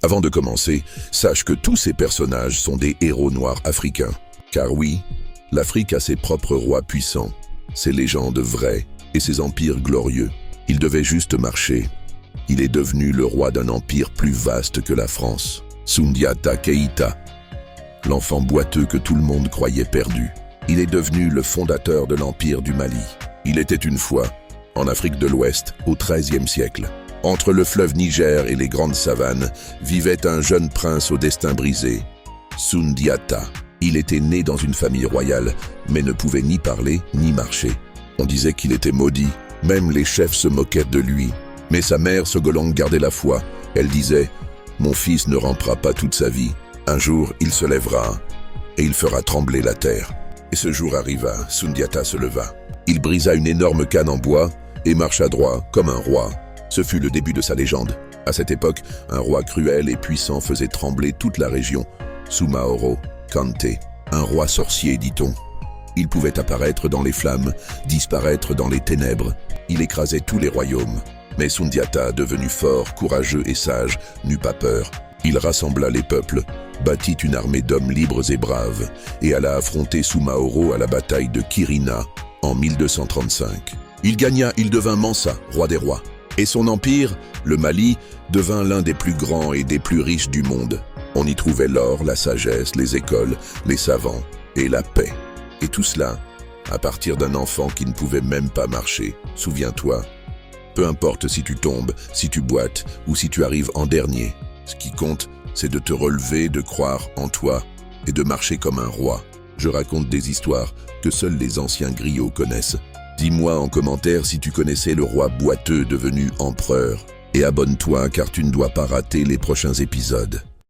Avant de commencer, sache que tous ces personnages sont des héros noirs africains. Car oui, l'Afrique a ses propres rois puissants, ses légendes vraies et ses empires glorieux. Il devait juste marcher. Il est devenu le roi d'un empire plus vaste que la France. Soundiata Keïta, l'enfant boiteux que tout le monde croyait perdu. Il est devenu le fondateur de l'empire du Mali. Il était une fois, en Afrique de l'Ouest, au XIIIe siècle. Entre le fleuve Niger et les grandes savanes, vivait un jeune prince au destin brisé, Soundiata. Il était né dans une famille royale, mais ne pouvait ni parler ni marcher. On disait qu'il était maudit, même les chefs se moquaient de lui. Mais sa mère, Sogolong, gardait la foi. Elle disait « Mon fils ne rampera pas toute sa vie. Un jour, il se lèvera et il fera trembler la terre. » Et ce jour arriva, Soundiata se leva. Il brisa une énorme canne en bois et marcha droit comme un roi. Ce fut le début de sa légende. À cette époque, un roi cruel et puissant faisait trembler toute la région. Soumaoro Kanté, un roi sorcier, dit-on. Il pouvait apparaître dans les flammes, disparaître dans les ténèbres. Il écrasait tous les royaumes. Mais Soundiata, devenu fort, courageux et sage, n'eut pas peur. Il rassembla les peuples, bâtit une armée d'hommes libres et braves, et alla affronter Soumaoro à la bataille de Kirina en 1235. Il gagna, il devint Mansa, roi des rois. Et son empire, le Mali, devint l'un des plus grands et des plus riches du monde. On y trouvait l'or, la sagesse, les écoles, les savants et la paix. Et tout cela, à partir d'un enfant qui ne pouvait même pas marcher. Souviens-toi, peu importe si tu tombes, si tu boites ou si tu arrives en dernier, ce qui compte, c'est de te relever, de croire en toi et de marcher comme un roi. Je raconte des histoires que seuls les anciens griots connaissent. Dis-moi en commentaire si tu connaissais le roi boiteux devenu empereur. Et abonne-toi car tu ne dois pas rater les prochains épisodes.